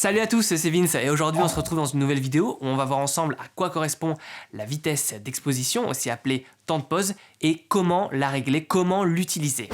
Salut à tous, c'est Vince et aujourd'hui on se retrouve dans une nouvelle vidéo où on va voir ensemble à quoi correspond la vitesse d'exposition, aussi appelée temps de pause, et comment la régler, comment l'utiliser.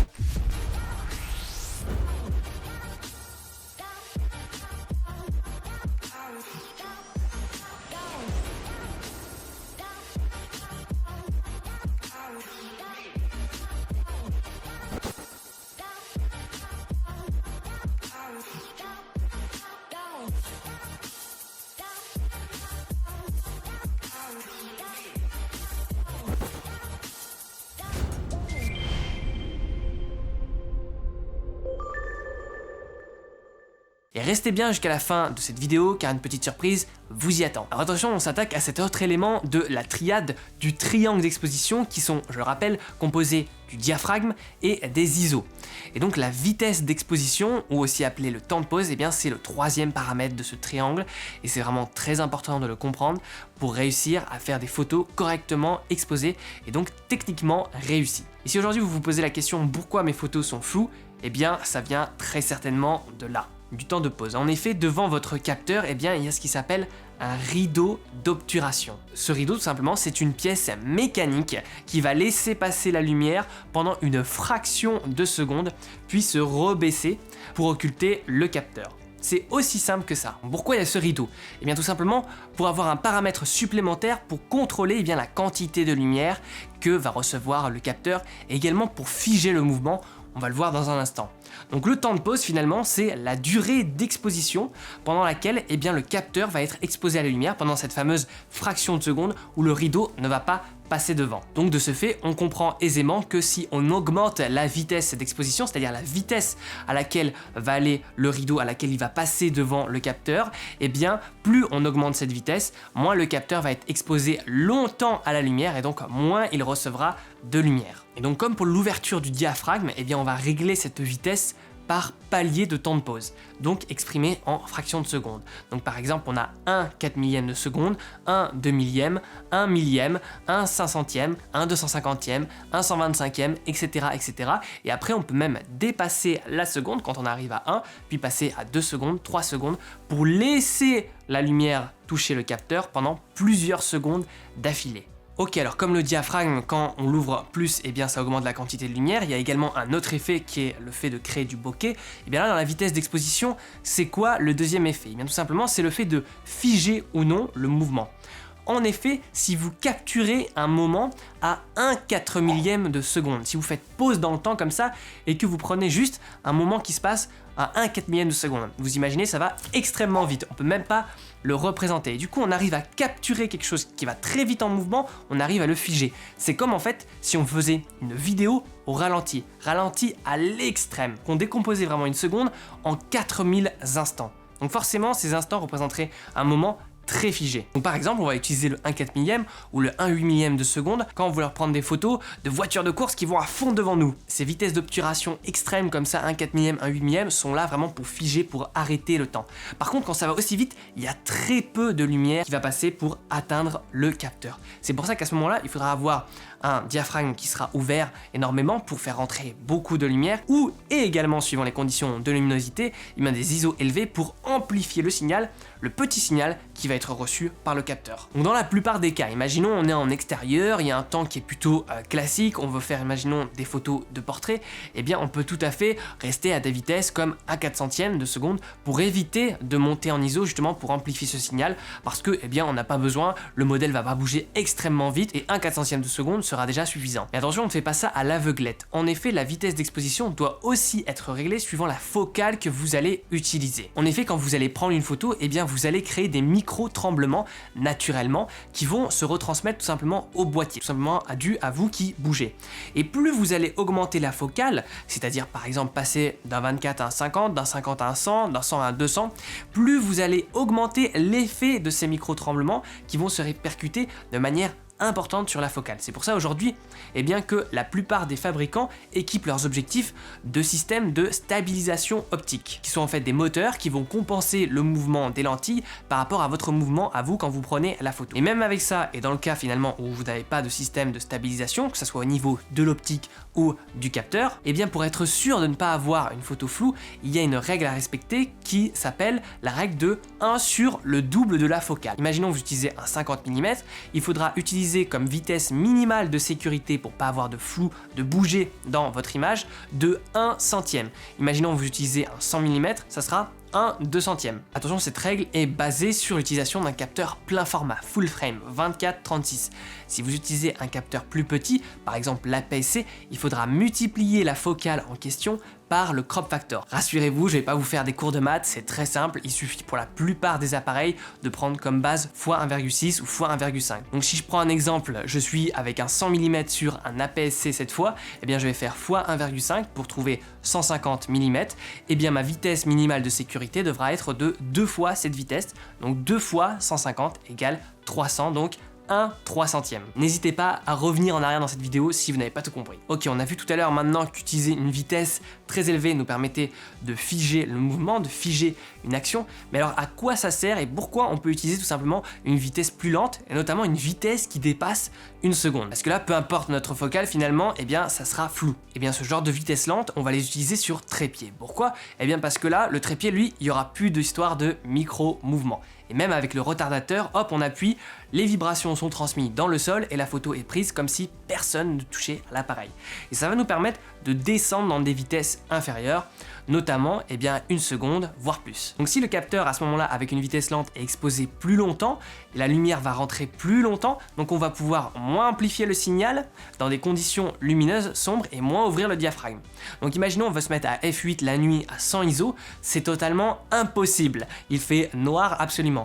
Et restez bien jusqu'à la fin de cette vidéo car une petite surprise vous y attend. Alors attention, on s'attaque à cet autre élément de la triade du triangle d'exposition qui sont, je le rappelle, composés du diaphragme et des ISO. Et donc la vitesse d'exposition, ou aussi appelée le temps de pause, eh bien c'est le troisième paramètre de ce triangle et c'est vraiment très important de le comprendre pour réussir à faire des photos correctement exposées et donc techniquement réussies. Et si aujourd'hui vous vous posez la question pourquoi mes photos sont floues, eh bien ça vient très certainement de là. Du temps de pause. En effet, devant votre capteur, eh bien, il y a ce qui s'appelle un rideau d'obturation. Ce rideau, tout simplement, c'est une pièce mécanique qui va laisser passer la lumière pendant une fraction de seconde, puis se rebaisser pour occulter le capteur. C'est aussi simple que ça. Pourquoi il y a ce rideau? Eh bien tout simplement pour avoir un paramètre supplémentaire pour contrôler la quantité de lumière que va recevoir le capteur et également pour figer le mouvement. On va le voir dans un instant. Donc le temps de pause finalement c'est la durée d'exposition pendant laquelle le capteur va être exposé à la lumière pendant cette fameuse fraction de seconde où le rideau ne va pas passer devant. Donc de ce fait, on comprend aisément que si on augmente la vitesse d'exposition, c'est-à-dire la vitesse à laquelle va aller le rideau, à laquelle il va passer devant le capteur, eh bien plus on augmente cette vitesse, moins le capteur va être exposé longtemps à la lumière et donc moins il recevra de lumière. Et donc comme pour l'ouverture du diaphragme, eh bien on va régler cette vitesse par palier de temps de pause, donc exprimé en fractions de seconde. Donc par exemple, on a 1 4 millième de seconde, 1 2 millième, 1 millième, 1 500e, 1 250e, 1 125e, etc., etc. Et après, on peut même dépasser la seconde quand on arrive à 1, puis passer à 2 secondes, 3 secondes, pour laisser la lumière toucher le capteur pendant plusieurs secondes d'affilée. Ok, alors comme le diaphragme, quand on l'ouvre plus, eh bien ça augmente la quantité de lumière. Il y a également un autre effet qui est le fait de créer du bokeh. Et bien là, dans la vitesse d'exposition, c'est quoi le deuxième effet? Eh bien tout simplement, c'est le fait de figer ou non le mouvement. En effet, si vous capturez un moment à 1/4 millième de seconde, si vous faites pause dans le temps comme ça et que vous prenez juste un moment qui se passe à 1/4 millième de seconde, vous imaginez, ça va extrêmement vite, on peut même pas le représenter. Et du coup, on arrive à capturer quelque chose qui va très vite en mouvement, on arrive à le figer. C'est comme en fait si on faisait une vidéo au ralenti à l'extrême, qu'on décomposait vraiment une seconde en 4000 instants. Donc forcément, ces instants représenteraient un moment très figé. Donc par exemple, on va utiliser le 1/4 millième ou le 1/8 millième de seconde quand on veut leur prendre des photos de voitures de course qui vont à fond devant nous. Ces vitesses d'obturation extrêmes comme ça, 1/4 millième, 1/8 millième, sont là vraiment pour figer, pour arrêter le temps. Par contre, quand ça va aussi vite, il y a très peu de lumière qui va passer pour atteindre le capteur. C'est pour ça qu'à ce moment-là, il faudra avoir un diaphragme qui sera ouvert énormément pour faire rentrer beaucoup de lumière ou, et également suivant les conditions de luminosité, des ISO élevés pour amplifier le signal, le petit signal qui va être reçu par le capteur. Donc dans la plupart des cas, imaginons on est en extérieur, il y a un temps qui est plutôt classique, on veut faire imaginons des photos de portrait, eh bien on peut tout à fait rester à des vitesses comme 1/400e de seconde pour éviter de monter en ISO justement pour amplifier ce signal parce que on n'a pas besoin, le modèle va pas bouger extrêmement vite et 1/400e de seconde sera déjà suffisant. Et attention, on ne fait pas ça à l'aveuglette. En effet, la vitesse d'exposition doit aussi être réglée suivant la focale que vous allez utiliser. En effet, quand vous allez prendre une photo, vous allez créer des micro-tremblements naturellement qui vont se retransmettre tout simplement au boîtier, tout simplement dû à vous qui bougez. Et plus vous allez augmenter la focale, c'est-à-dire par exemple passer d'un 24 à un 50, d'un 50 à un 100, d'un 100 à un 200, plus vous allez augmenter l'effet de ces micro-tremblements qui vont se répercuter de manière importante sur la focale. C'est pour ça aujourd'hui que la plupart des fabricants équipent leurs objectifs de systèmes de stabilisation optique, qui sont en fait des moteurs qui vont compenser le mouvement des lentilles par rapport à votre mouvement à vous quand vous prenez la photo. Et même avec ça, et dans le cas finalement où vous n'avez pas de système de stabilisation, que ce soit au niveau de l'optique ou du capteur, pour être sûr de ne pas avoir une photo floue, il y a une règle à respecter qui s'appelle la règle de 1 sur le double de la focale. Imaginons que vous utilisez un 50 mm, il faudra utiliser comme vitesse minimale de sécurité pour pas avoir de flou, de bouger dans votre image, de 1 centième. Imaginons que vous utilisez un 100 mm, ça sera 1/200. Attention, cette règle est basée sur l'utilisation d'un capteur plein format, full frame, 24-36. Si vous utilisez un capteur plus petit, par exemple l'APS-C, il faudra multiplier la focale en question par le crop factor. Rassurez-vous, je vais pas vous faire des cours de maths, c'est très simple, il suffit pour la plupart des appareils de prendre comme base x1,6 ou x1,5. Donc si je prends un exemple, je suis avec un 100 mm sur un APS-C cette fois, je vais faire x1,5 pour trouver 150 mm, ma vitesse minimale de sécurité devra être de 2 fois cette vitesse, donc 2 fois 150 égale 300, donc 1/300. N'hésitez pas à revenir en arrière dans cette vidéo si vous n'avez pas tout compris. Ok, on a vu tout à l'heure maintenant qu'utiliser une vitesse très élevée nous permettait de figer le mouvement, de figer une action, mais alors à quoi ça sert et pourquoi on peut utiliser tout simplement une vitesse plus lente et notamment une vitesse qui dépasse 1 seconde? Parce que là, peu importe notre focale finalement, ça sera flou. Ce genre de vitesse lente, on va les utiliser sur trépied. Pourquoi? Parce que là, le trépied, lui, il n'y aura plus d'histoire de micro-mouvement. Et même avec le retardateur, hop, on appuie, les vibrations sont transmises dans le sol et la photo est prise comme si personne ne touchait à l'appareil. Et ça va nous permettre de descendre dans des vitesses inférieures, notamment 1 seconde, voire plus. Donc si le capteur à ce moment-là avec une vitesse lente est exposé plus longtemps, la lumière va rentrer plus longtemps, donc on va pouvoir moins amplifier le signal dans des conditions lumineuses, sombres et moins ouvrir le diaphragme. Donc imaginons on veut se mettre à f8 la nuit à 100 ISO, c'est totalement impossible, il fait noir absolument.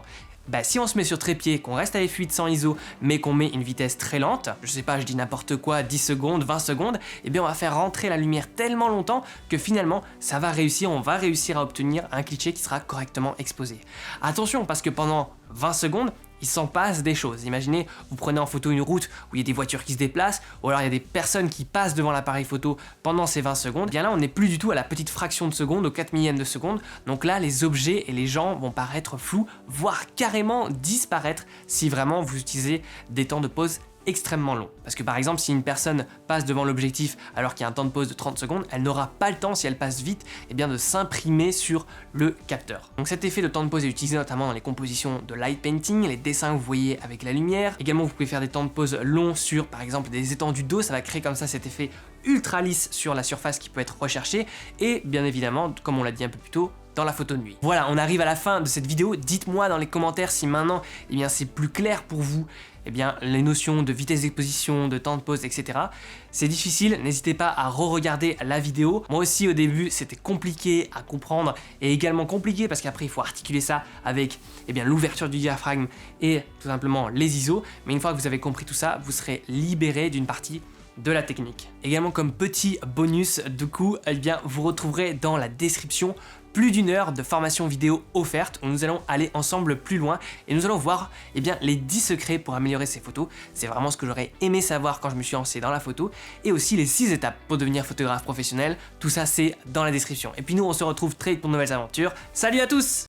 Si on se met sur trépied, qu'on reste à f8 100 ISO, mais qu'on met une vitesse très lente, je sais pas, je dis n'importe quoi, 10 secondes, 20 secondes, on va faire rentrer la lumière tellement longtemps que finalement, ça va réussir, on va réussir à obtenir un cliché qui sera correctement exposé. Attention, parce que pendant 20 secondes, il s'en passe des choses. Imaginez, vous prenez en photo une route où il y a des voitures qui se déplacent, ou alors il y a des personnes qui passent devant l'appareil photo pendant ces 20 secondes. Là, on n'est plus du tout à la petite fraction de seconde, au 4 millième de seconde. Donc là, les objets et les gens vont paraître flous, voire carrément disparaître si vraiment vous utilisez des temps de pause extrêmement long. Parce que par exemple, si une personne passe devant l'objectif alors qu'il y a un temps de pause de 30 secondes, elle n'aura pas le temps, si elle passe vite, de s'imprimer sur le capteur. Donc cet effet de temps de pause est utilisé notamment dans les compositions de light painting, les dessins que vous voyez avec la lumière. Également, vous pouvez faire des temps de pause longs sur par exemple des étendues d'eau, ça va créer comme ça cet effet ultra lisse sur la surface qui peut être recherché. Et bien évidemment, comme on l'a dit un peu plus tôt, dans la photo de nuit. Voilà, on arrive à la fin de cette vidéo. Dites-moi dans les commentaires si maintenant c'est plus clair pour vous les notions de vitesse d'exposition, de temps de pause, etc. C'est difficile, n'hésitez pas à re-regarder la vidéo. Moi aussi au début c'était compliqué à comprendre et également compliqué parce qu'après il faut articuler ça avec l'ouverture du diaphragme et tout simplement les ISO. Mais une fois que vous avez compris tout ça, vous serez libéré d'une partie de la technique. Également comme petit bonus, du coup, vous retrouverez dans la description plus d'1 heure de formation vidéo offerte où nous allons aller ensemble plus loin et nous allons voir les 10 secrets pour améliorer ses photos. C'est vraiment ce que j'aurais aimé savoir quand je me suis lancé dans la photo, et aussi les 6 étapes pour devenir photographe professionnel. Tout ça c'est dans la description. Et puis nous on se retrouve très vite pour de nouvelles aventures. Salut à tous!